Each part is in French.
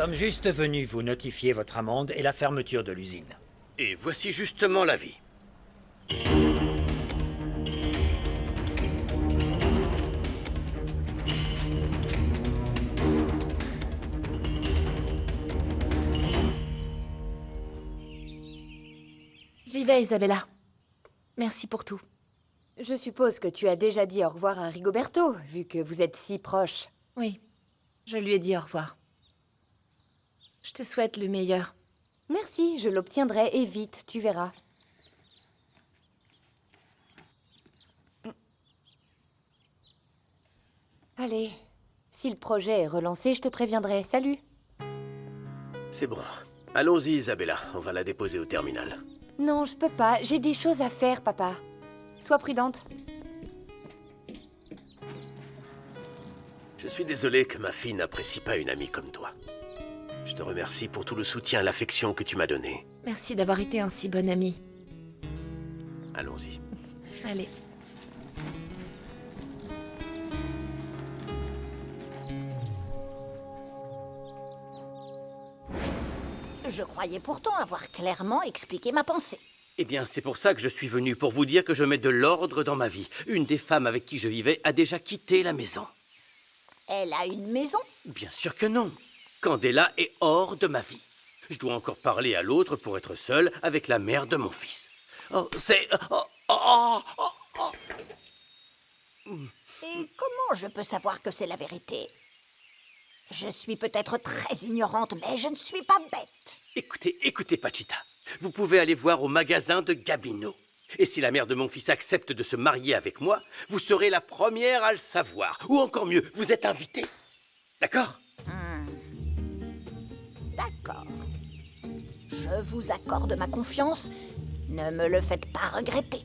sommes juste venus vous notifier votre amende et la fermeture de l'usine. Et voici justement l'avis. J'y vais, Isabella. Merci pour tout. Je suppose que tu as déjà dit au revoir à Rigoberto, vu que vous êtes si proches. Oui, je lui ai dit au revoir. Je te souhaite le meilleur. Merci, je l'obtiendrai, et vite, tu verras. Allez, si le projet est relancé, je te préviendrai. Salut. C'est bon. Allons-y, Isabella. On va la déposer au terminal. Non, je peux pas. J'ai des choses à faire, papa. Sois prudente. Je suis désolé que ma fille n'apprécie pas une amie comme toi. Je te remercie pour tout le soutien et l'affection que tu m'as donné. Merci d'avoir été un si bon ami. Allons-y. Allez. Je croyais pourtant avoir clairement expliqué ma pensée. Eh bien, c'est pour ça que je suis venu, pour vous dire que je mets de l'ordre dans ma vie. Une des femmes avec qui je vivais a déjà quitté la maison. Elle a une maison? Bien sûr que non. Candela est hors de ma vie. Je dois encore parler à l'autre pour être seul avec la mère de mon fils. Oh, c'est... Et comment je peux savoir que c'est la vérité? Je suis peut-être très ignorante, mais je ne suis pas bête. Écoutez, Pachita. Vous pouvez aller voir au magasin de Gabino. Et si la mère de mon fils accepte de se marier avec moi, vous serez la première à le savoir. Ou encore mieux, vous êtes invité. D'accord? D'accord. Je vous accorde ma confiance. Ne me le faites pas regretter.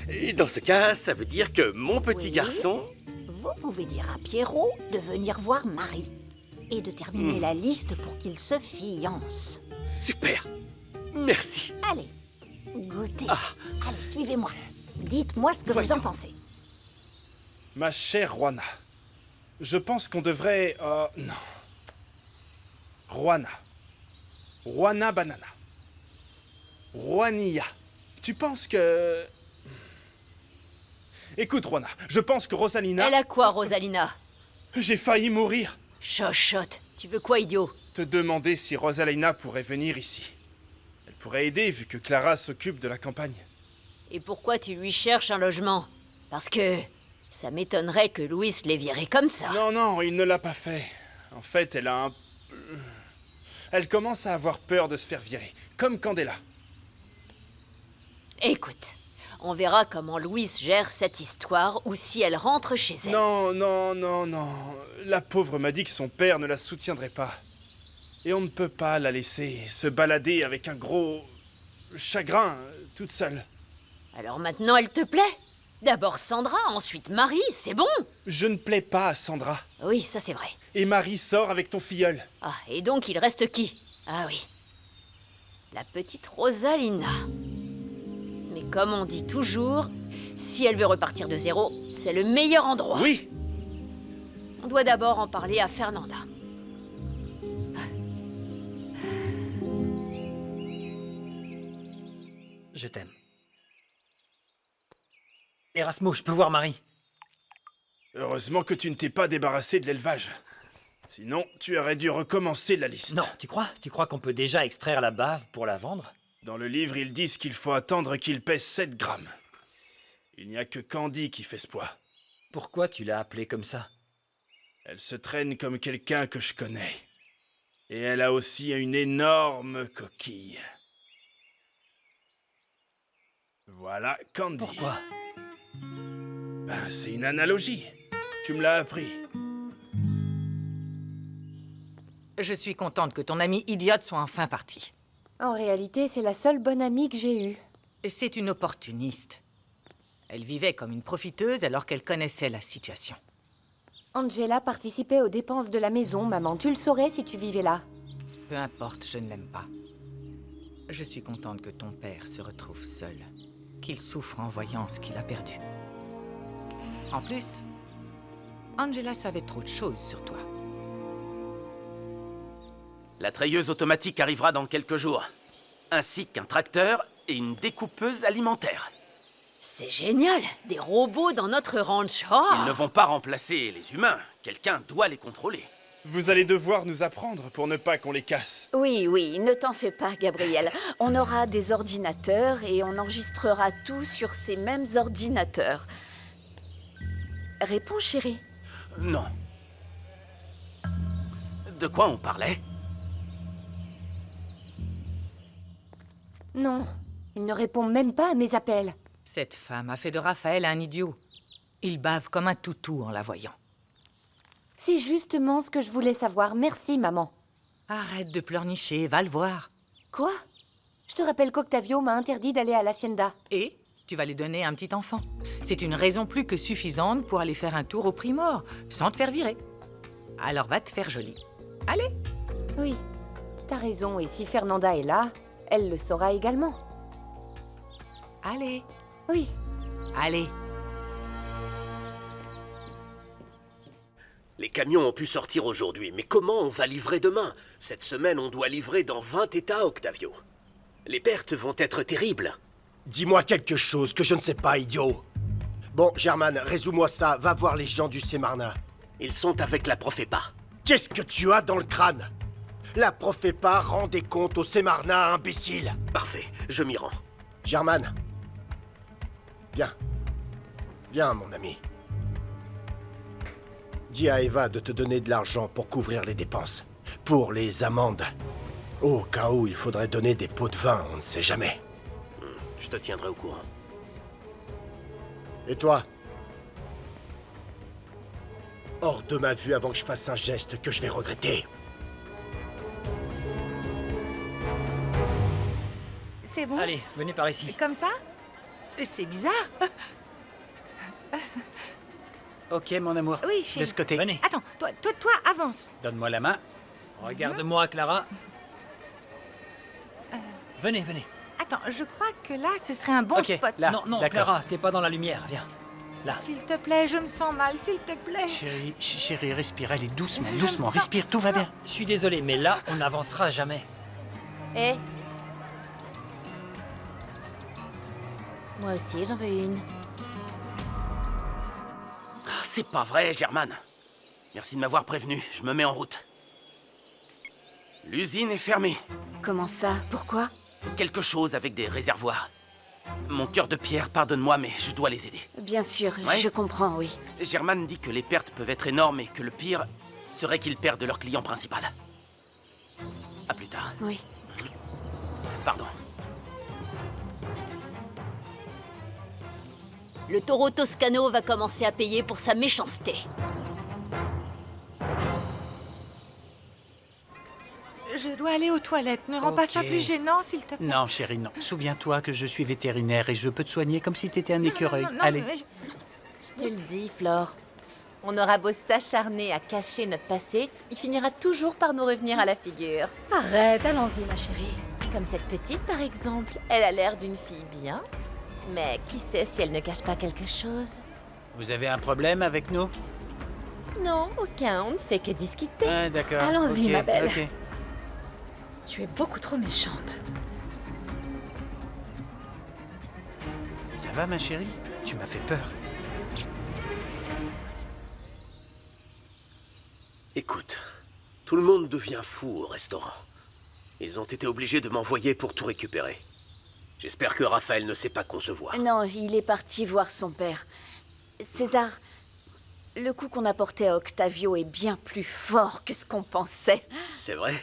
Et dans ce cas, ça veut dire que mon petit Oui. garçon... Vous pouvez dire à Pierrot de venir voir Marie et de terminer la liste pour qu'il se fiance. Super. Merci. Allez, goûtez. Ah. Allez, suivez-moi. Dites-moi ce que vous en pensez. Ma chère Juana, je pense qu'on devrait... non. Juana Banana. Juanilla. Tu penses que... Écoute, Juana, je pense que Rosalina... Elle a quoi, Rosalina? J'ai failli mourir. Chochotte, tu veux quoi, idiot? Te demander si Rosalina pourrait venir ici. Elle pourrait aider, vu que Clara s'occupe de la campagne. Et pourquoi tu lui cherches un logement? Parce que ça m'étonnerait que Louis l'ait virée comme ça. Non, il ne l'a pas fait. En fait, elle a un... Elle commence à avoir peur de se faire virer, comme Candela. Écoute, on verra comment Louise gère cette histoire ou si elle rentre chez elle. Non. La pauvre m'a dit que son père ne la soutiendrait pas. Et on ne peut pas la laisser se balader avec un gros... chagrin, toute seule. Alors maintenant, elle te plaît? D'abord Sandra, ensuite Marie, c'est bon? Je ne plais pas à Sandra. Oui, ça c'est vrai. Et Marie sort avec ton filleul. Ah, et donc il reste qui? Ah oui. La petite Rosalina. Mais comme on dit toujours, si elle veut repartir de zéro, c'est le meilleur endroit. Oui. On doit d'abord en parler à Fernanda. Je t'aime. Erasmo, je peux voir Marie? Heureusement que tu ne t'es pas débarrassé de l'élevage. Sinon, tu aurais dû recommencer la liste. Non, tu crois? Tu crois qu'on peut déjà extraire la bave pour la vendre? Dans le livre, ils disent qu'il faut attendre qu'il pèse 7 grammes. Il n'y a que Candy qui fait ce poids. Pourquoi tu l'as appelée comme ça? Elle se traîne comme quelqu'un que je connais. Et elle a aussi une énorme coquille. Voilà Candy. Pourquoi? Ben, c'est une analogie. Tu me l'as appris. Je suis contente que ton amie idiote soit enfin partie. En réalité, c'est la seule bonne amie que j'ai eue. C'est une opportuniste. Elle vivait comme une profiteuse alors qu'elle connaissait la situation. Angela participait aux dépenses de la maison, maman. Tu le saurais si tu vivais là. Peu importe, je ne l'aime pas. Je suis contente que ton père se retrouve seul, qu'il souffre en voyant ce qu'il a perdu. En plus, Angela savait trop de choses sur toi. La treilleuse automatique arrivera dans quelques jours, ainsi qu'un tracteur et une découpeuse alimentaire. C'est génial! Des robots dans notre ranch. Oh. Ils ne vont pas remplacer les humains. Quelqu'un doit les contrôler. Vous allez devoir nous apprendre pour ne pas qu'on les casse. Oui, oui, ne t'en fais pas, Gabriel. On aura des ordinateurs et on enregistrera tout sur ces mêmes ordinateurs. Réponds, chérie. Non. De quoi on parlait? Non, il ne répond même pas à mes appels. Cette femme a fait de Raphaël un idiot. Il bave comme un toutou en la voyant. C'est justement ce que je voulais savoir. Merci, maman. Arrête de pleurnicher, va le voir. Quoi? Je te rappelle qu'Octavio m'a interdit d'aller à l'hacienda. Et tu vas lui donner un petit enfant. C'est une raison plus que suffisante pour aller faire un tour au Primor, sans te faire virer. Alors va te faire jolie. Allez. Oui, t'as raison. Et si Fernanda est là, elle le saura également. Allez. Oui. Allez. Les camions ont pu sortir aujourd'hui, mais comment on va livrer demain? Cette semaine, on doit livrer dans 20 États, Octavio. Les pertes vont être terribles. Dis-moi quelque chose que je ne sais pas, idiot. Bon, German, résous-moi ça. Va voir les gens du Semarna. Ils sont avec la Profepa. Qu'est-ce que tu as dans le crâne? La Profepa rend des comptes au Semarna, imbécile. Parfait, je m'y rends. German. Viens. Viens, mon ami. Dis à Eva de te donner de l'argent pour couvrir les dépenses. Pour les amendes. Au cas où il faudrait donner des pots de vin, on ne sait jamais. Je te tiendrai au courant. Et toi? Hors de ma vue avant que je fasse un geste que je vais regretter. C'est bon? Allez, venez par ici. Comme ça? C'est bizarre. Ok, mon amour. Oui, De chérie. ce côté. Venez. Attends, toi, avance. Donne-moi la main. Regarde-moi, Clara. Venez, venez. Attends, je crois que là, ce serait un bon Ok, spot. là. Non, non, d'accord. Clara, t'es pas dans la lumière. Viens. Là. S'il te plaît, je me sens mal, s'il te plaît. Chérie, respire. Allez, doucement, Je doucement. me sens- Respire, tout va bien. Je suis désolé, mais là, on n'avancera jamais. Eh? Moi aussi, j'en veux une. Ah, c'est pas vrai, German. Merci de m'avoir prévenu, je me mets en route. L'usine est fermée. Comment ça? Pourquoi? Quelque chose avec des réservoirs. Mon cœur de pierre, pardonne-moi, mais je dois les aider. Bien sûr, Ouais. je comprends, oui. German dit que les pertes peuvent être énormes et que le pire serait qu'ils perdent leur client principal. À plus tard. Oui. Pardon. Le taureau Toscano va commencer à payer pour sa méchanceté. Je dois aller aux toilettes. Ne rends pas ça Ok. plus gênant, s'il te plaît. Non, chérie, non. Souviens-toi que je suis vétérinaire et je peux te soigner comme si t'étais un écureuil. Non, Allez. mais Je te le dis, Flore. On aura beau s'acharner à cacher notre passé, il finira toujours par nous revenir à la figure. Arrête, allons-y, ma chérie. Comme cette petite, par exemple. Elle a l'air d'une fille bien. Mais qui sait si elle ne cache pas quelque chose? Vous avez un problème avec nous? Non, aucun. On ne fait que discuter. Ah, d'accord. Allons-y, Ok, ma belle. ok. tu es beaucoup trop méchante. Ça va, ma chérie? Tu m'as fait peur. Écoute, tout le monde devient fou au restaurant. Ils ont été obligés de m'envoyer pour tout récupérer. J'espère que Raphaël ne sait pas qu'on se voit. Non, il est parti voir son père. César, le coup qu'on a porté à Octavio est bien plus fort que ce qu'on pensait. C'est vrai?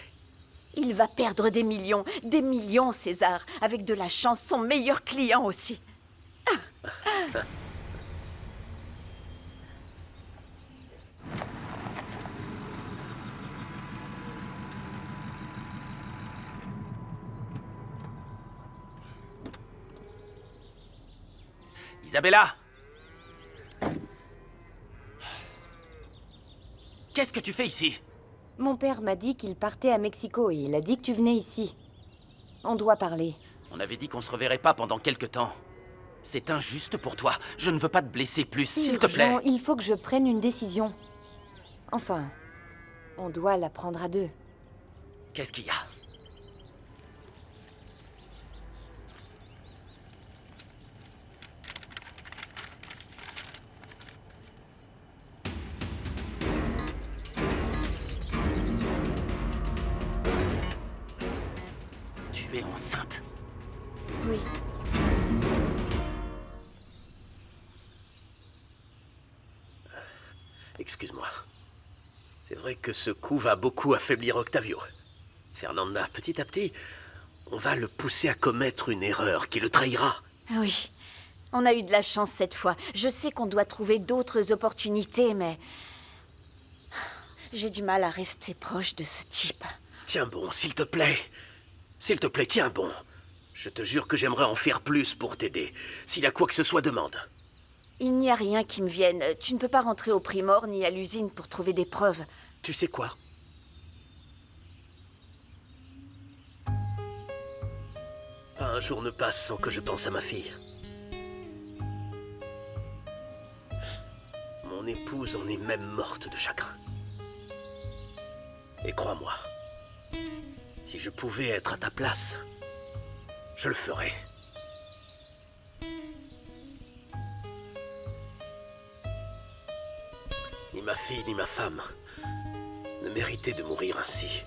Il va perdre des millions, César. Avec de la chance, son meilleur client aussi. Isabella! Qu'est-ce que tu fais ici? Mon père m'a dit qu'il partait à Mexico et il a dit que tu venais ici. On doit parler. On avait dit qu'on se reverrait pas pendant quelque temps. C'est injuste pour toi. Je ne veux pas te blesser plus, C'est s'il te plaît. urgent, il faut que je prenne une décision. Enfin, on doit la prendre à deux. Qu'est-ce qu'il y a? Tu es enceinte? Oui. Excuse-moi. C'est vrai que ce coup va beaucoup affaiblir Octavio. Fernanda, petit à petit, on va le pousser à commettre une erreur qui le trahira. Oui, on a eu de la chance cette fois. Je sais qu'on doit trouver d'autres opportunités, mais... j'ai du mal à rester proche de ce type. Tiens bon, s'il te plaît. S'il te plaît, tiens bon. Je te jure que j'aimerais en faire plus pour t'aider. S'il y a quoi que ce soit, demande. Il n'y a rien qui me vienne. Tu ne peux pas rentrer au Primor ni à l'usine pour trouver des preuves. Tu sais quoi? Pas un jour ne passe sans que je pense à ma fille. Mon épouse en est même morte de chagrin. Et crois-moi, si je pouvais être à ta place, je le ferais. Ni ma fille ni ma femme ne méritaient de mourir ainsi.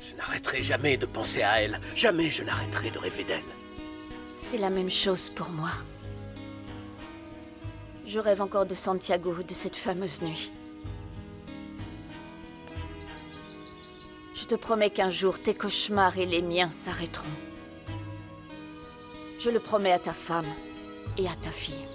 Je n'arrêterai jamais de penser à elle. Jamais je n'arrêterai de rêver d'elle. C'est la même chose pour moi. Je rêve encore de Santiago, de cette fameuse nuit. Je te promets qu'un jour, tes cauchemars et les miens s'arrêteront. Je le promets à ta femme et à ta fille.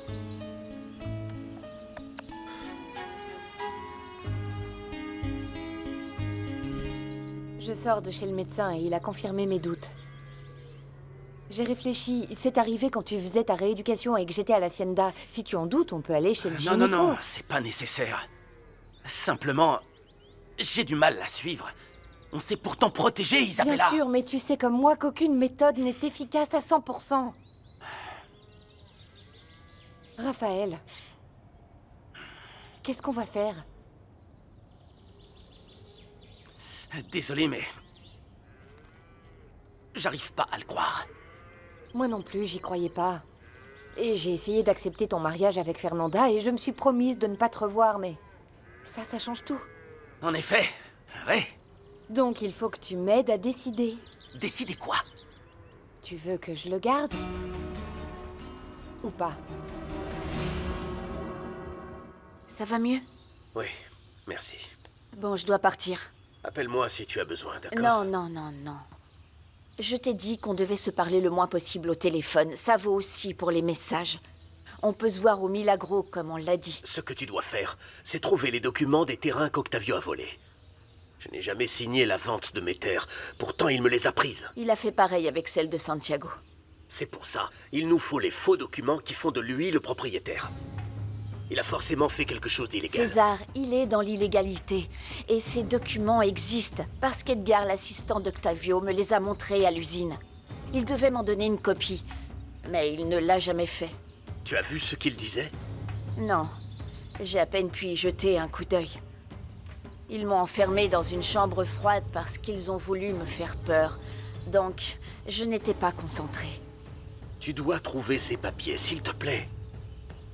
Je sors de chez le médecin et il a confirmé mes doutes. J'ai réfléchi, c'est arrivé quand tu faisais ta rééducation et que j'étais à l'hacienda. Si tu en doutes, on peut aller chez le gynéco. Non, c'est pas nécessaire. Simplement, j'ai du mal à suivre. On s'est pourtant protégé, Isabella. Bien sûr, mais tu sais comme moi qu'aucune méthode n'est efficace à 100%. Raphaël, qu'est-ce qu'on va faire? Désolé, mais... j'arrive pas à le croire. Moi non plus, j'y croyais pas. Et j'ai essayé d'accepter ton mariage avec Fernanda et je me suis promise de ne pas te revoir, mais... ça change tout. En effet, oui. Donc il faut que tu m'aides à décider. Décider quoi? Tu veux que je le garde? Ou pas? Ça va mieux? Oui, merci. Bon, je dois partir. Appelle-moi si tu as besoin, d'accord? Non. Je t'ai dit qu'on devait se parler le moins possible au téléphone. Ça vaut aussi pour les messages. On peut se voir au Milagro, comme on l'a dit. Ce que tu dois faire, c'est trouver les documents des terrains qu'Octavio a volés. Je n'ai jamais signé la vente de mes terres. Pourtant, il me les a prises. Il a fait pareil avec celle de Santiago. C'est pour ça, il nous faut les faux documents qui font de lui le propriétaire. Il a forcément fait quelque chose d'illégal. César, il est dans l'illégalité. Et ces documents existent parce qu'Edgar, l'assistant d'Octavio, me les a montrés à l'usine. Il devait m'en donner une copie, mais il ne l'a jamais fait. Tu as vu ce qu'il disait? Non, j'ai à peine pu y jeter un coup d'œil. Ils m'ont enfermé dans une chambre froide parce qu'ils ont voulu me faire peur. Donc, je n'étais pas concentrée. Tu dois trouver ces papiers, s'il te plaît.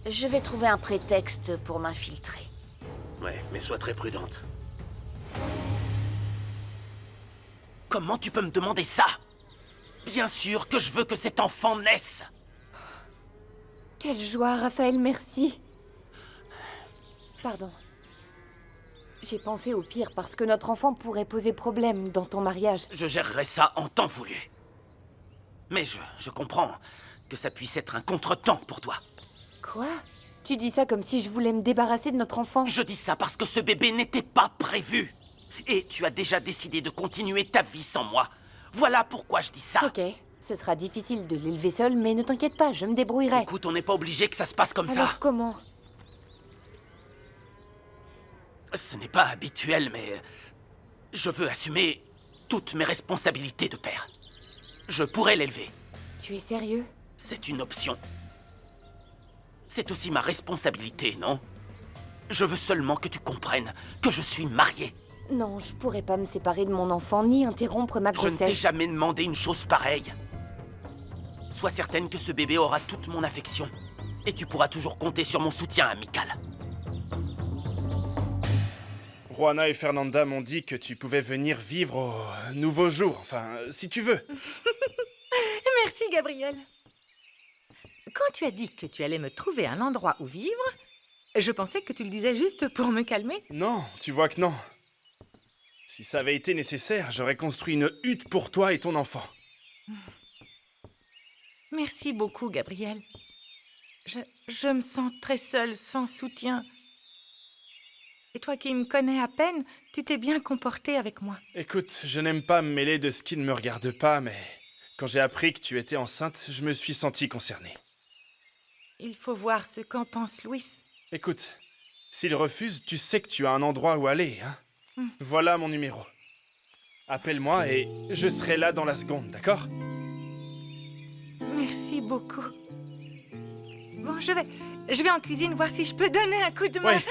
Je vais trouver un prétexte pour m'infiltrer. Ouais, mais sois très prudente. Comment tu peux me demander ça? Bien sûr que je veux que cet enfant naisse. Quelle joie, Raphaël, merci. Pardon. J'ai pensé au pire parce que notre enfant pourrait poser problème dans ton mariage. Je gérerai ça en temps voulu. Mais je comprends que ça puisse être un contretemps pour toi. Quoi? Tu dis ça comme si je voulais me débarrasser de notre enfant. Je dis ça parce que ce bébé n'était pas prévu. Et tu as déjà décidé de continuer ta vie sans moi. Voilà pourquoi je dis ça. Ok, ce sera difficile de l'élever seul, mais ne t'inquiète pas, je me débrouillerai. Écoute, on n'est pas obligé que ça se passe comme ça. Alors comment? Ce n'est pas habituel, mais... je veux assumer toutes mes responsabilités de père. Je pourrais l'élever. Tu es sérieux? C'est une option. C'est aussi ma responsabilité, non? Je veux seulement que tu comprennes que je suis marié. Non, je pourrais pas me séparer de mon enfant ni interrompre ma Je ne t'ai grossesse. jamais demandé une chose pareille. Sois certaine que ce bébé aura toute mon affection. Et tu pourras toujours compter sur mon soutien amical. Juana et Fernanda m'ont dit que tu pouvais venir vivre au nouveau jour, enfin, si tu veux. Merci, Gabriel. Quand tu as dit que tu allais me trouver un endroit où vivre, je pensais que tu le disais juste pour me calmer. Non, tu vois que non. Si ça avait été nécessaire, j'aurais construit une hutte pour toi et ton enfant. Merci beaucoup, Gabriel. Je me sens très seule, sans soutien. Et toi qui me connais à peine, tu t'es bien comporté avec moi. Écoute, je n'aime pas me mêler de ce qui ne me regarde pas, mais quand j'ai appris que tu étais enceinte, je me suis senti concerné. Il faut voir ce qu'en pense Louis. Écoute, s'il refuse, tu sais que tu as un endroit où aller, hein? Voilà mon numéro. Appelle-moi et je serai là dans la seconde, d'accord? Merci beaucoup. Bon, je vais en cuisine voir si je peux donner un coup de main. Ouais.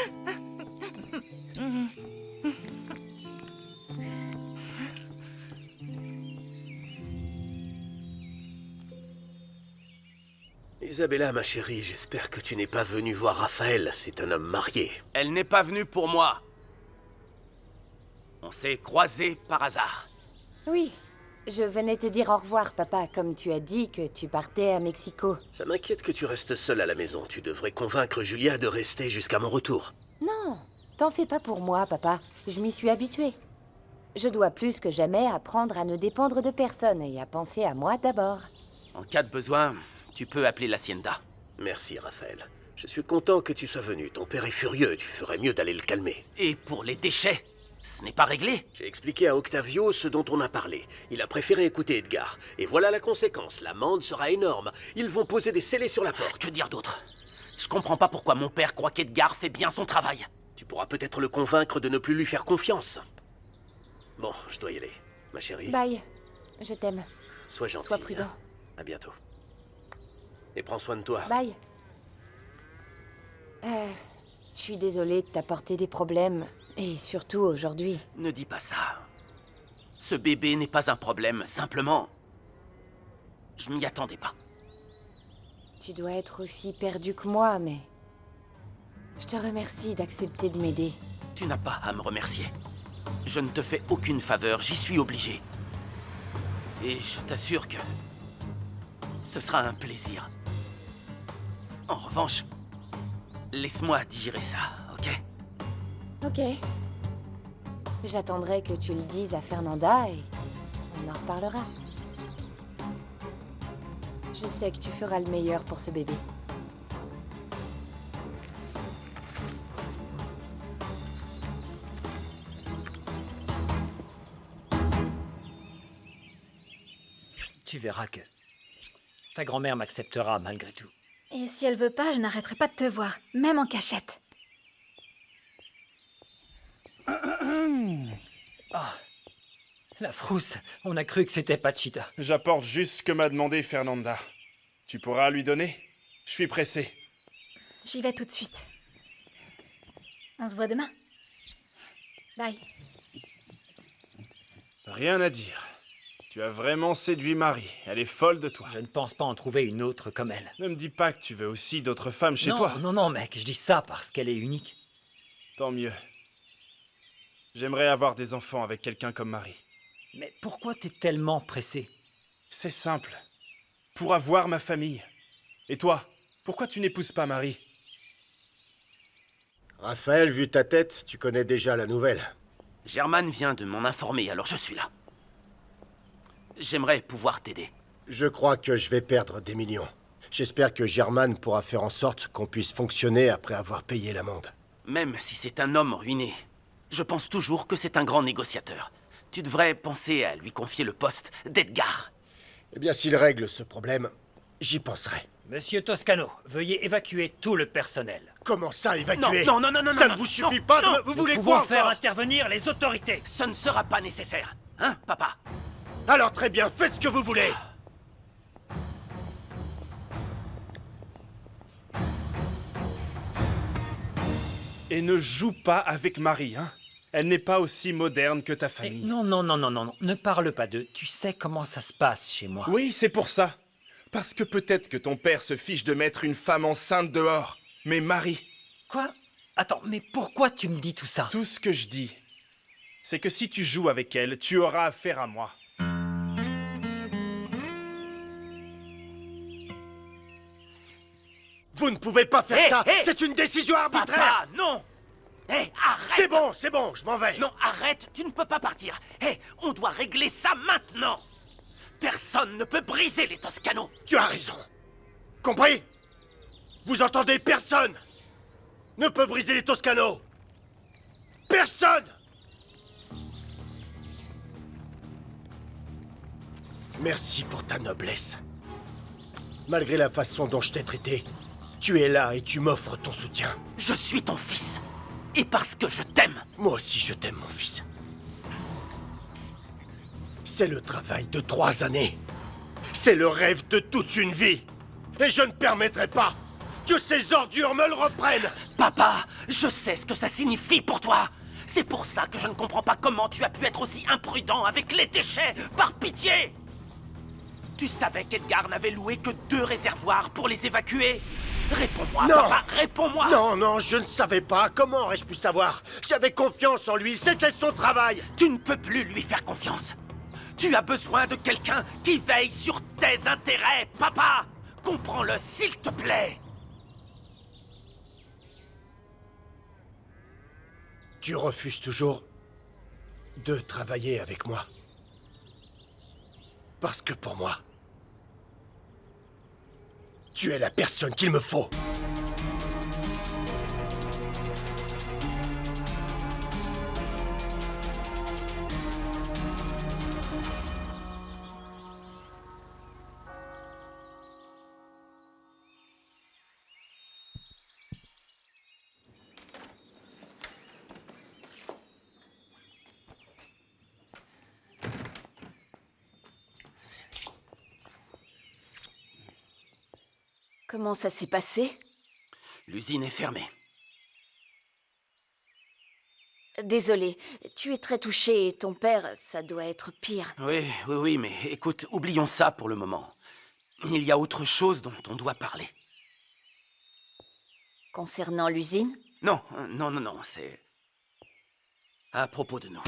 Isabella, ma chérie, j'espère que tu n'es pas venue voir Raphaël. C'est un homme marié. Elle n'est pas venue pour moi. On s'est croisés par hasard. Oui, je venais te dire au revoir, papa, comme tu as dit que tu partais à Mexico. Ça m'inquiète que tu restes seule à la maison. Tu devrais convaincre Julia de rester jusqu'à mon retour. Non, t'en fais pas pour moi, papa. Je m'y suis habituée. Je dois plus que jamais apprendre à ne dépendre de personne et à penser à moi d'abord. En cas de besoin, tu peux appeler l'Hacienda. Merci, Raphaël. Je suis content que tu sois venu. Ton père est furieux. Tu ferais mieux d'aller le calmer. Et pour les déchets, ce n'est pas réglé. J'ai expliqué à Octavio ce dont on a parlé. Il a préféré écouter Edgar. Et voilà la conséquence. L'amende sera énorme. Ils vont poser des scellés sur la porte. Que dire d'autre? Je comprends pas pourquoi mon père croit qu'Edgar fait bien son travail. Tu pourras peut-être le convaincre de ne plus lui faire confiance. Bon, je dois y aller. Ma chérie, Bye, je t'aime. sois gentil. Sois prudent. Hein. À bientôt. Et prends soin de toi. Bye. Je suis désolée de t'apporter des problèmes. Et surtout aujourd'hui. Ne dis pas ça. Ce bébé n'est pas un problème, simplement... Je m'y attendais pas. Tu dois être aussi perdu que moi, mais... Je te remercie d'accepter de m'aider. Tu n'as pas à me remercier. Je ne te fais aucune faveur, j'y suis obligé. Et je t'assure que... ce sera un plaisir. En revanche, laisse-moi digérer ça, ok? Ok. J'attendrai que tu le dises à Fernanda et on en reparlera. Je sais que tu feras le meilleur pour ce bébé. Tu verras que ta grand-mère m'acceptera malgré tout. Et si elle veut pas, je n'arrêterai pas de te voir, même en cachette. Ah, la frousse, on a cru que c'était Pachita. J'apporte juste ce que m'a demandé Fernanda. Tu pourras lui donner? Je suis pressé. J'y vais tout de suite. On se voit demain. Bye. Rien à dire. Tu as vraiment séduit Marie. Elle est folle de toi. Je ne pense pas en trouver une autre comme elle. Ne me dis pas que tu veux aussi d'autres femmes chez non, toi. Non, mec, je dis ça parce qu'elle est unique. Tant mieux. J'aimerais avoir des enfants avec quelqu'un comme Marie. Mais pourquoi t'es tellement pressé? C'est simple. Pour avoir ma famille. Et toi, pourquoi tu n'épouses pas Marie? Raphaël, vu ta tête, tu connais déjà la nouvelle. Germaine vient de m'en informer, alors je suis là. J'aimerais pouvoir t'aider. Je crois que je vais perdre des millions. J'espère que Germaine pourra faire en sorte qu'on puisse fonctionner après avoir payé l'amende. Même si c'est un homme ruiné, je pense toujours que c'est un grand négociateur. Tu devrais penser à lui confier le poste d'Edgar. Eh bien, s'il règle ce problème, j'y penserai. Monsieur Toscano, veuillez évacuer tout le personnel. Comment ça, évacuer? Non, Ça ne vous suffit pas de... Vous voulez Nous quoi pouvons faire encore? intervenir les autorités. Ce ne sera pas nécessaire, hein, papa? Alors très bien, faites ce que vous voulez. Et ne joue pas avec Marie, hein? Elle n'est pas aussi moderne que ta Eh, famille. non, non, non, non, non, non, ne parle pas d'eux. Tu sais comment ça se passe chez moi. Oui, c'est pour ça. Parce que peut-être que ton père se fiche de mettre une femme enceinte dehors. Mais Marie, Quoi? Attends, mais pourquoi tu me dis tout ça? tout ce que je dis, c'est que si tu joues avec elle, tu auras affaire à moi. Vous ne pouvez pas faire Hé, ça. hé. C'est une décision arbitraire. Papa, non! Hé, arrête! C'est bon, je m'en vais. Non, arrête, tu ne peux pas partir. Hé, on doit régler ça maintenant. Personne ne peut briser les Toscanos. Tu as raison. Compris? Vous entendez? Personne ne peut briser les Toscanos. Personne! Merci pour ta noblesse. Malgré la façon dont je t'ai traité, tu es là et tu m'offres ton soutien. Je suis ton fils. Et parce que je t'aime. Moi aussi, je t'aime, mon fils. C'est le travail de 3 années. C'est le rêve de toute une vie. Et je ne permettrai pas que ces ordures me le reprennent. Papa, je sais ce que ça signifie pour toi. C'est pour ça que je ne comprends pas comment tu as pu être aussi imprudent avec les déchets. Par pitié! Tu savais qu'Edgar n'avait loué que 2 réservoirs pour les évacuer? Réponds-moi, Non. papa, réponds-moi! Non, non, je ne savais pas. Comment aurais-je pu savoir? J'avais confiance en lui. C'était son travail. Tu ne peux plus lui faire confiance. Tu as besoin de quelqu'un qui veille sur tes intérêts, papa! Comprends-le, s'il te plaît! Tu refuses toujours de travailler avec moi. Parce que pour moi, tu es la personne qu'il me faut. Comment ça s'est passé? L'usine est fermée. Désolée, tu es très touché et ton père, ça doit être pire. Oui, mais écoute, oublions ça pour le moment. Il y a autre chose dont on doit parler. Concernant l'usine? Non, c'est... à propos de nous.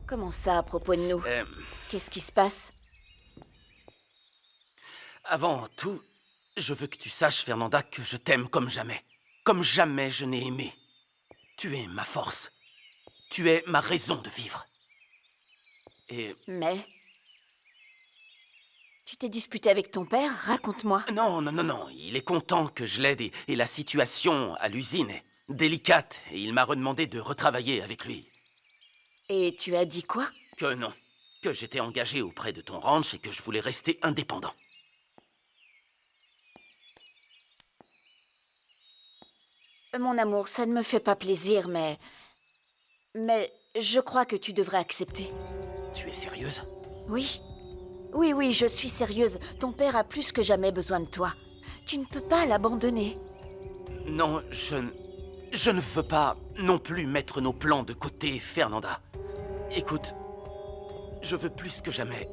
Comment ça, à propos de nous? Qu'est-ce qui se passe? Avant tout, je veux que tu saches, Fernanda, que je t'aime comme jamais. Comme jamais je n'ai aimé. Tu es ma force. Tu es ma raison de vivre. Et... Mais... Tu t'es disputé avec ton père? Raconte-moi. Non. Il est content que je l'aide et la situation à l'usine est délicate et il m'a redemandé de retravailler avec lui. Et tu as dit quoi? Que non. Que j'étais engagé auprès de ton ranch et que je voulais rester indépendant. Mon amour, ça ne me fait pas plaisir, mais je crois que tu devrais accepter. Tu es sérieuse? Oui. Oui, je suis sérieuse. Ton père a plus que jamais besoin de toi. Tu ne peux pas l'abandonner. Non, je ne veux pas non plus mettre nos plans de côté, Fernanda. Écoute, je veux plus que jamais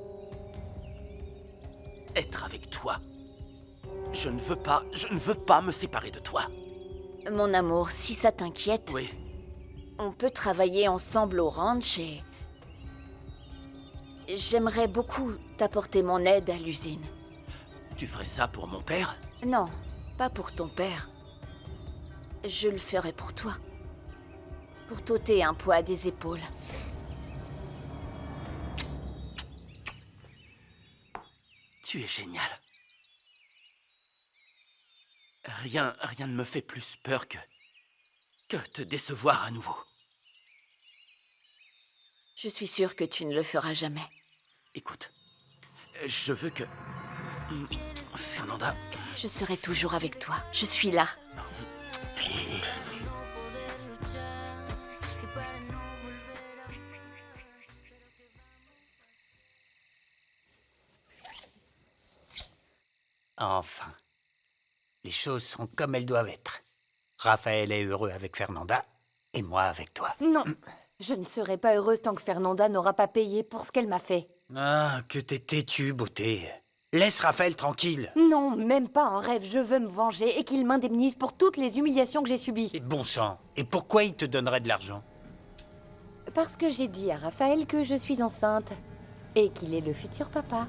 être avec toi. Je ne veux pas me séparer de toi. Mon amour, si ça t'inquiète, Oui. on peut travailler ensemble au ranch et... J'aimerais beaucoup t'apporter mon aide à l'usine. Tu ferais ça pour mon père? Non, pas pour ton père. Je le ferai pour toi. Pour t'ôter un poids des épaules. Tu es génial. Rien ne me fait plus peur que te décevoir à nouveau. Je suis sûre que tu ne le feras jamais. Écoute, je veux que... Fernanda... Je serai toujours avec toi. Je suis là. Enfin, les choses sont comme elles doivent être. Raphaël est heureux avec Fernanda Et moi avec toi. Non, je ne serai pas heureuse tant que Fernanda n'aura pas payé pour ce qu'elle m'a fait. Ah, que t'es têtu, beauté. Laisse Raphaël tranquille. Non, même pas en rêve, je veux me venger et qu'il m'indemnise pour toutes les humiliations que j'ai subies. Et bon sang. Et pourquoi il te donnerait de l'argent? Parce que j'ai dit à Raphaël que je suis enceinte et qu'il est le futur papa.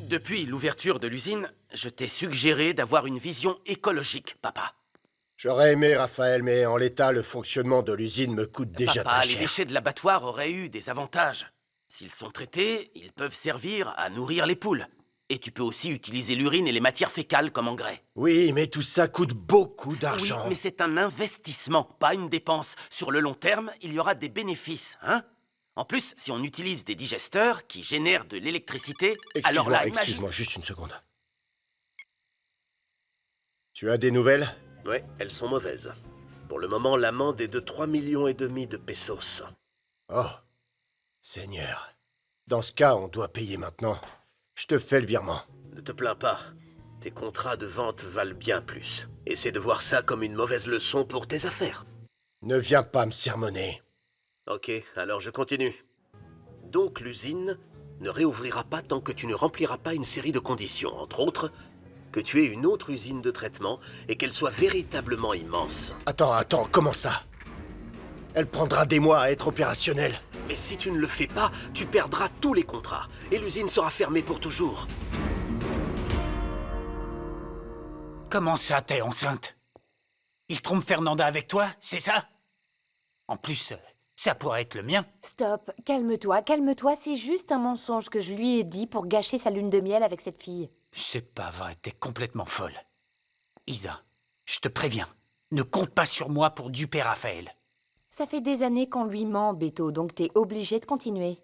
Depuis l'ouverture de l'usine, je t'ai suggéré d'avoir une vision écologique, papa. J'aurais aimé, Raphaël, mais en l'état, le fonctionnement de l'usine me coûte déjà Papa, très les cher. déchets de l'abattoir auraient eu des avantages. S'ils sont traités, ils peuvent servir à nourrir les poules. Et tu peux aussi utiliser l'urine et les matières fécales comme engrais. Oui, mais tout ça coûte beaucoup Oui, d'argent. mais c'est un investissement, pas une dépense. Sur le long terme, il y aura des bénéfices, hein? En plus, si on utilise des digesteurs qui génèrent de l'électricité, alors là, imagine... Excuse-moi, juste une seconde. Tu as des nouvelles? Ouais, elles sont mauvaises. Pour le moment, l'amende est de 3,5 millions de pesos. Oh, Seigneur. Dans ce cas, on doit payer maintenant. Je te fais le virement. Ne te plains pas. Tes contrats de vente valent bien plus. Essaie de voir ça comme une mauvaise leçon pour tes affaires. Ne viens pas me sermonner. Ok, alors je continue. Donc l'usine ne réouvrira pas tant que tu ne rempliras pas une série de conditions, entre autres, que tu aies une autre usine de traitement et qu'elle soit véritablement immense. Attends, comment ça? Elle prendra des mois à être opérationnelle. Mais si tu ne le fais pas, tu perdras tous les contrats et l'usine sera fermée pour toujours. Comment ça, t'es enceinte? Il trompe Fernanda avec toi, c'est ça? En plus, ça pourrait être le mien. Stop, calme-toi, c'est juste un mensonge que je lui ai dit pour gâcher sa lune de miel avec cette fille. C'est pas vrai, t'es complètement folle. Isa, je te préviens, ne compte pas sur moi pour duper Raphaël. Ça fait des années qu'on lui ment, Beto, donc t'es obligé de continuer.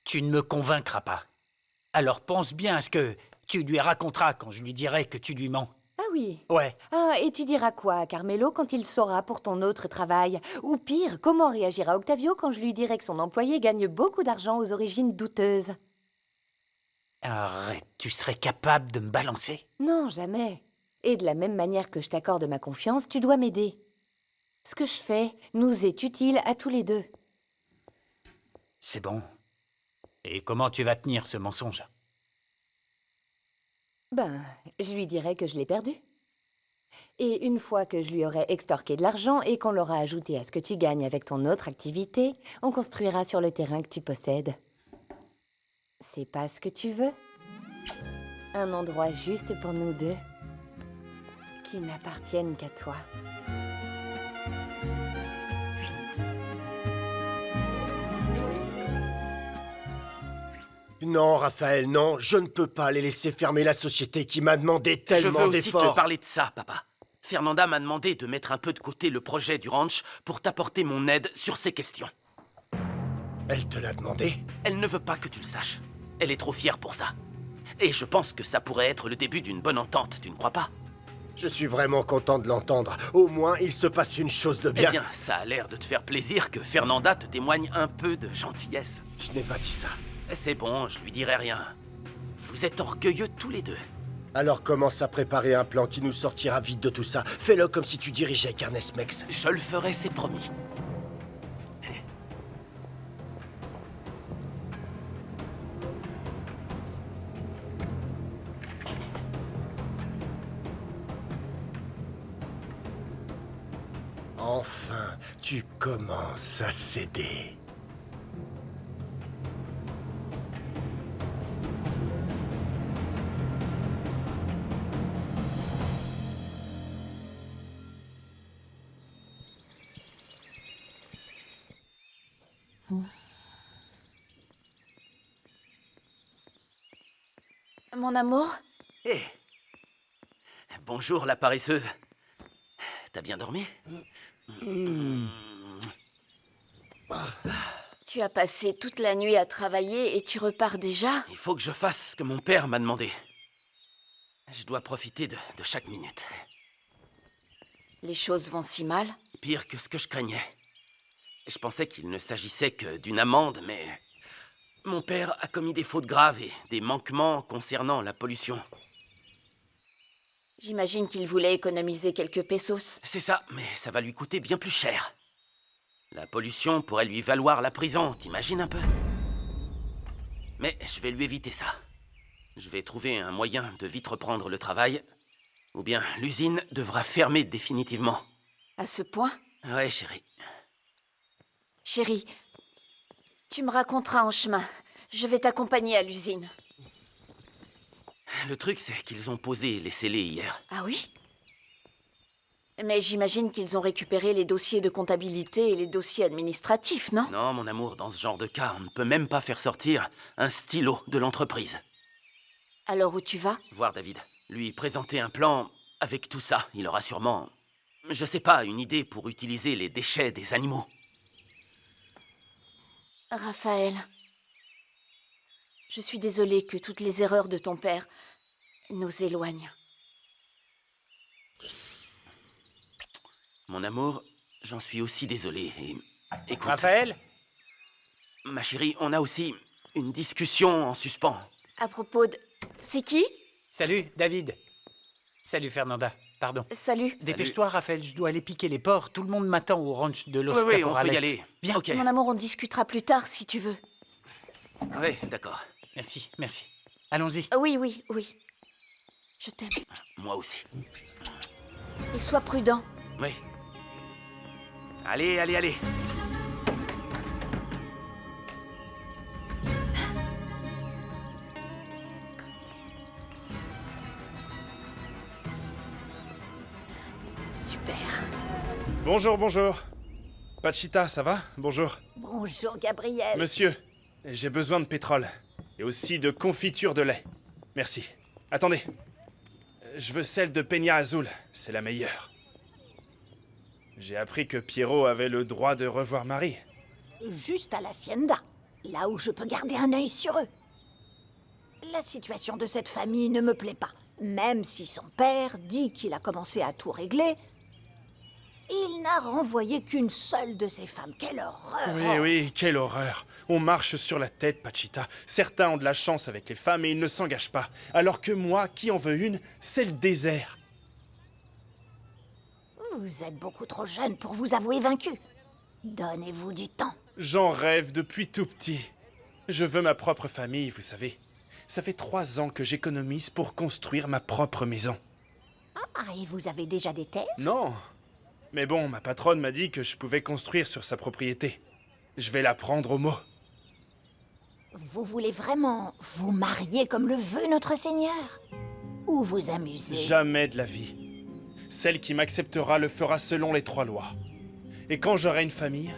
Tu ne me convaincras pas. Alors pense bien à ce que tu lui raconteras quand je lui dirai que tu lui mens. Ah oui. Ouais. Ah, et tu diras quoi à Carmelo quand il saura pour ton autre travail? Ou pire, comment réagira Octavio quand je lui dirai que son employé gagne beaucoup d'argent aux origines douteuses? Arrête, tu serais capable de me balancer? Non, jamais. Et de la même manière que je t'accorde ma confiance, tu dois m'aider. Ce que je fais nous est utile à tous les deux. C'est bon. Et comment tu vas tenir ce mensonge? Ben, je lui dirai que je l'ai perdu. Et une fois que je lui aurai extorqué de l'argent et qu'on l'aura ajouté à ce que tu gagnes avec ton autre activité, on construira sur le terrain que tu possèdes. C'est pas ce que tu veux? Un endroit juste pour nous deux, qui n'appartienne qu'à toi. Non, Raphaël, non, je ne peux pas les laisser fermer la société qui m'a demandé Je tellement veux aussi d'efforts. te parler de ça, papa. Fernanda m'a demandé de mettre un peu de côté le projet du ranch pour t'apporter mon aide sur ces questions. Elle te l'a demandé? Elle ne veut pas que tu le saches. Elle est trop fière pour ça. Et je pense que ça pourrait être le début d'une bonne entente, tu ne crois pas? Je suis vraiment content de l'entendre. Au moins, il se passe une chose de bien. Eh bien, ça a l'air de te faire plaisir que Fernanda te témoigne un peu de gentillesse. Je n'ai pas dit ça. C'est bon, je lui dirai rien. Vous êtes orgueilleux tous les deux. Alors commence à préparer un plan qui nous sortira vite de tout ça. Fais-le comme si tu dirigeais Carnes Mex. Je le ferai, c'est promis. Enfin, tu commences à céder. Mon amour? Hé. Bonjour, la paresseuse. T'as bien dormi? Tu as passé toute la nuit à travailler et tu repars déjà? Il faut que je fasse ce que mon père m'a demandé. Je dois profiter de chaque minute. Les choses vont si mal? Pire que ce que je craignais. Je pensais qu'il ne s'agissait que d'une amende, mais... Mon père a commis des fautes graves et des manquements concernant la pollution. J'imagine qu'il voulait économiser quelques pesos. C'est ça, mais ça va lui coûter bien plus cher. La pollution pourrait lui valoir la prison, t'imagines un peu? Mais je vais lui éviter ça. Je vais trouver un moyen de vite reprendre le travail, ou bien l'usine devra fermer définitivement. À ce point? Ouais, chérie. Chérie, tu me raconteras en chemin. Je vais t'accompagner à l'usine. Le truc, c'est qu'ils ont posé les scellés hier. Ah oui? Mais j'imagine qu'ils ont récupéré les dossiers de comptabilité et les dossiers administratifs, non? Non, mon amour, dans ce genre de cas, on ne peut même pas faire sortir un stylo de l'entreprise. Alors où tu vas? Voir David. Lui présenter un plan avec tout ça. Il aura sûrement, je sais pas, une idée pour utiliser les déchets des animaux. Raphaël, je suis désolée que toutes les erreurs de ton père nous éloignent. Mon amour, j'en suis aussi désolé. Et écoute, Raphaël? Ma chérie, on a aussi une discussion en suspens. À propos de... C'est qui? Salut, David. Salut, Fernanda. Pardon. Salut. Dépêche-toi, Raphaël, je dois aller piquer les porcs. Tout le monde m'attend au ranch de Los Oui, Caporales. on peut y aller. Viens. Ok. Mon amour, on discutera plus tard si tu veux. Oui, d'accord. Merci, merci. Allons-y. Oui, oui, oui. Je t'aime. Moi aussi. Et sois prudent. Oui. Allez, allez, allez. Super. Bonjour, bonjour. Pachita, ça va? Bonjour. Bonjour, Gabriel. Monsieur, j'ai besoin de pétrole. Et aussi de confiture de lait. Merci. Attendez. Je veux celle de Peña Azul. C'est la meilleure. J'ai appris que Pierrot avait le droit de revoir Marie. Juste à l'hacienda, là où je peux garder un œil sur eux. La situation de cette famille ne me plaît pas. Même si son père dit qu'il a commencé à tout régler, il n'a renvoyé qu'une seule de ses femmes. Quelle horreur! Oui, oui, quelle horreur. On marche sur la tête, Pachita. Certains ont de la chance avec les femmes et ils ne s'engagent pas. Alors que moi, qui en veux une, c'est le désert. Vous êtes beaucoup trop jeune pour vous avouer vaincu. Donnez-vous du temps. J'en rêve depuis tout petit. Je veux ma propre famille, vous savez. Ça fait 3 ans que j'économise pour construire ma propre maison. Ah, et vous avez déjà des terres? Non. Mais bon, ma patronne m'a dit que je pouvais construire sur sa propriété. Je vais la prendre au mot. Vous voulez vraiment vous marier comme le veut notre Seigneur? Ou vous amuser? Jamais de la vie. Celle qui m'acceptera le fera selon les 3 lois. Et quand j'aurai une famille,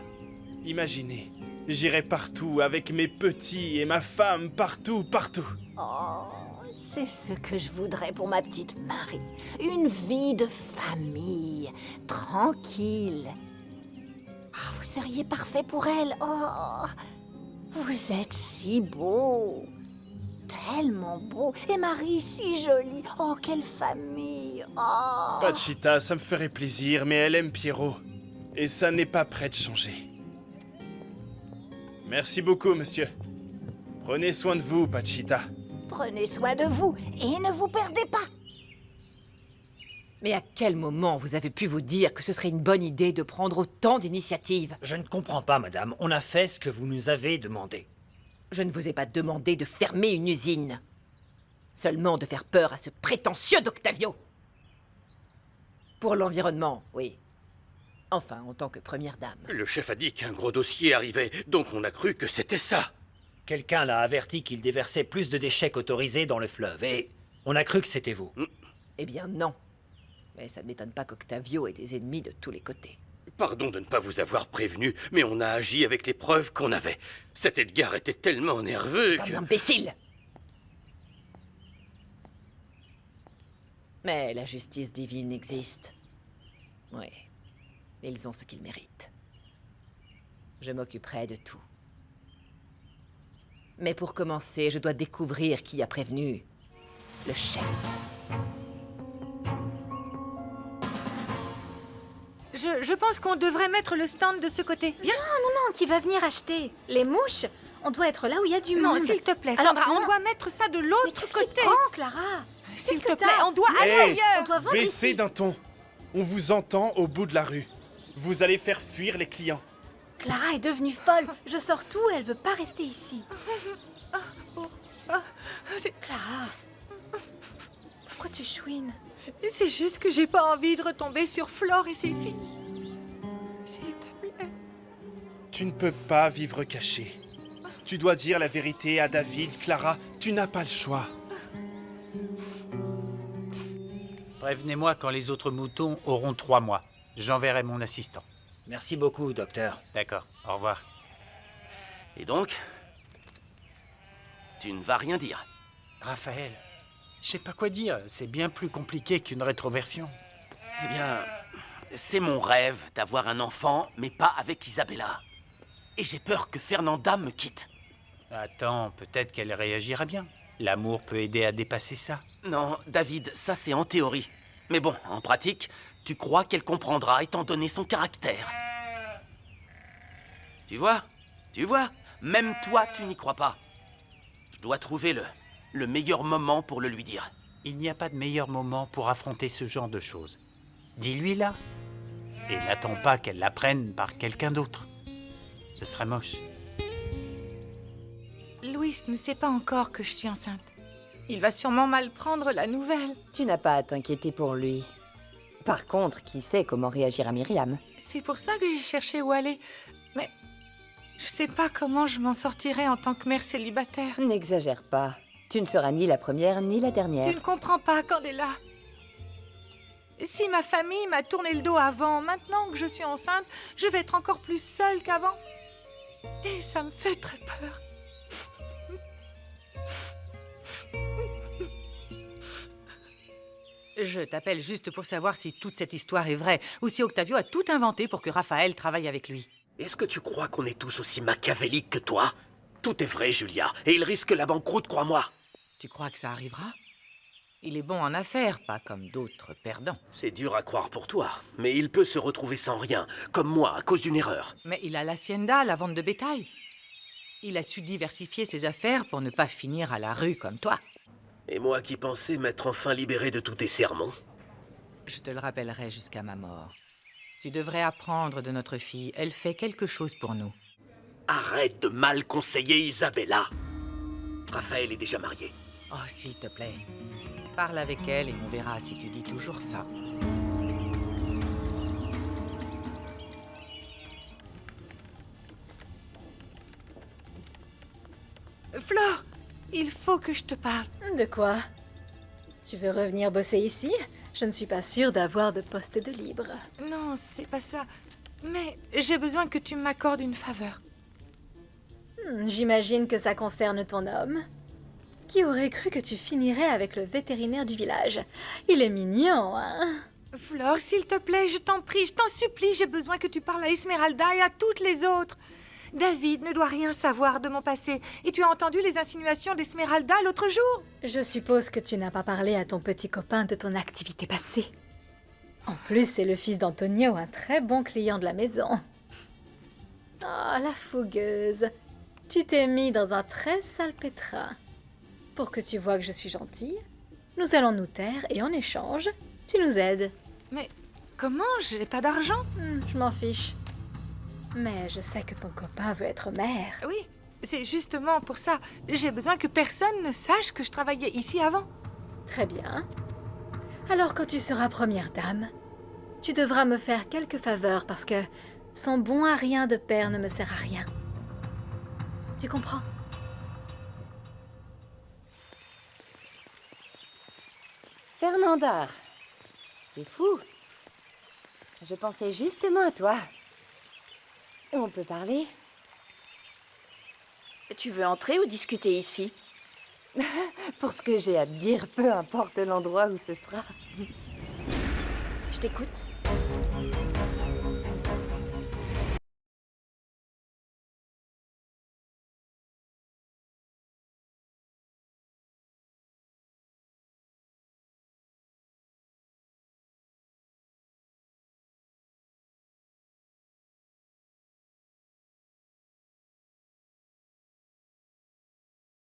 imaginez, j'irai partout avec mes petits et ma femme, partout, partout. Oh, c'est ce que je voudrais pour ma petite Marie. Une vie de famille, tranquille. Ah, vous seriez parfait pour elle. Oh, vous êtes si beau. Tellement beau. Et Marie si jolie. Oh, quelle famille. Oh. Pachita, ça me ferait plaisir, mais elle aime Pierrot. Et ça n'est pas prêt de changer. Merci beaucoup, monsieur. Prenez soin de vous, Pachita. Prenez soin de vous et ne vous perdez pas. Mais à quel moment vous avez pu vous dire que ce serait une bonne idée de prendre autant d'initiatives? Je ne comprends pas, madame. On a fait ce que vous nous avez demandé. Je ne vous ai pas demandé de fermer une usine. Seulement de faire peur à ce prétentieux d'Octavio. Pour l'environnement, oui. Enfin, en tant que première dame. Le chef a dit qu'un gros dossier arrivait, donc on a cru que c'était ça. Quelqu'un l'a averti qu'il déversait plus de déchets qu'autorisé dans le fleuve, et on a cru que c'était vous. Eh bien non. Mais ça ne m'étonne pas qu'Octavio ait des ennemis de tous les côtés. Pardon de ne pas vous avoir prévenu, mais on a agi avec les preuves qu'on avait. Cet Edgar était tellement nerveux C'est que... un imbécile. Mais la justice divine existe. Oui. Ils ont ce qu'ils méritent. Je m'occuperai de tout. Mais pour commencer, je dois découvrir qui a prévenu le chef. Je pense qu'on devrait mettre le stand de ce côté. Viens. Non, qui va venir acheter? Les mouches? On doit être là où il y a du Non, monde. s'il te plaît, Alors, Sandra, on non. doit mettre ça de Mais l'autre qu'est-ce qui te côté. prend, Clara? S'il Qu'est-ce te que plaît, t'as? on doit aller Hey, ailleurs. On doit vendre baissez ici. d'un ton. On vous entend au bout de la rue. Vous allez faire fuir les clients. Clara est devenue folle. Je sors tout et elle veut pas rester ici. Clara, pourquoi tu chouines? C'est juste que j'ai pas envie de retomber sur Flore et ses filles. S'il te plaît. Tu ne peux pas vivre caché. Tu dois dire la vérité à David, Clara. Tu n'as pas le choix. Prévenez-moi quand les autres moutons auront 3 mois. J'enverrai mon assistant. Merci beaucoup, docteur. D'accord, au revoir. Et donc, tu ne vas rien dire. Raphaël, je sais pas quoi dire. C'est bien plus compliqué qu'une rétroversion. Eh bien, c'est mon rêve d'avoir un enfant, mais pas avec Isabella. Et j'ai peur que Fernanda me quitte. Attends, peut-être qu'elle réagira bien. L'amour peut aider à dépasser ça. Non, David, ça c'est en théorie. Mais bon, en pratique, tu crois qu'elle comprendra étant donné son caractère. Tu vois, même toi tu n'y crois pas. Je dois trouver le meilleur moment pour le lui dire. Il n'y a pas de meilleur moment pour affronter ce genre de choses. Dis-lui là. Et n'attends pas qu'elle l'apprenne par quelqu'un d'autre. Ce serait moche. Louis ne sait pas encore que je suis enceinte. Il va sûrement mal prendre la nouvelle. Tu n'as pas à t'inquiéter pour lui. Par contre, qui sait comment réagir à Myriam? C'est pour ça que j'ai cherché où aller. Mais je sais pas comment je m'en sortirai en tant que mère célibataire. N'exagère pas. Tu ne seras ni la première ni la Tu dernière. ne comprends pas, Candela. Si ma famille m'a tourné le dos avant, maintenant que je suis enceinte, je vais être encore plus seule qu'avant. Et ça me fait très peur. Je t'appelle juste pour savoir si toute cette histoire est vraie, ou si Octavio a tout inventé pour que Raphaël travaille avec lui. Est-ce que tu crois qu'on est tous aussi machiavéliques que toi? Tout est vrai, Julia, et il risque la banqueroute, crois-moi. Tu crois que ça arrivera? Il est bon en affaires, pas comme d'autres perdants. C'est dur à croire pour toi, mais il peut se retrouver sans rien, comme moi, à cause d'une erreur. Mais il a l'hacienda, la vente de bétail. Il a su diversifier ses affaires pour ne pas finir à la rue comme toi. Et moi qui pensais m'être enfin libéré de tous tes sermons. Je te le rappellerai jusqu'à ma mort. Tu devrais apprendre de notre fille. Elle fait quelque chose pour nous. Arrête de mal conseiller Isabella. Raphaël est déjà marié. Oh, s'il te plaît. Parle avec elle et on verra si tu dis toujours ça. Flore, il faut que je te parle. De quoi? Tu veux revenir bosser ici? Je ne suis pas sûre d'avoir de poste de libre. Non, c'est pas ça. Mais j'ai besoin que tu m'accordes une faveur. J'imagine que ça concerne ton homme. Qui aurait cru que tu finirais avec le vétérinaire du village? Il est mignon, hein? Flore, s'il te plaît, je t'en prie, je t'en supplie, j'ai besoin que tu parles à Esmeralda et à toutes les autres. David ne doit rien savoir de mon passé. Et tu as entendu les insinuations d'Esmeralda l'autre jour? Je suppose que tu n'as pas parlé à ton petit copain de ton activité passée. En plus, c'est le fils d'Antonio, un très bon client de la maison. Ah, la fougueuse. Tu t'es mis dans un très sale pétrin. Pour que tu vois que je suis gentille, nous allons nous taire et en échange, tu nous aides. Mais comment? J'ai pas d'argent. Je m'en fiche. Mais je sais que ton copain veut être maire. Oui, c'est justement pour ça. J'ai besoin que personne ne sache que je travaillais ici avant. Très bien. Alors quand tu seras première dame, tu devras me faire quelques faveurs parce que son bon à rien de père ne me sert à rien. Tu comprends? Fernanda, c'est fou. Je pensais justement à toi. On peut parler? Tu veux entrer ou discuter ici? Pour ce que j'ai à te dire, peu importe l'endroit où ce sera. Je t'écoute.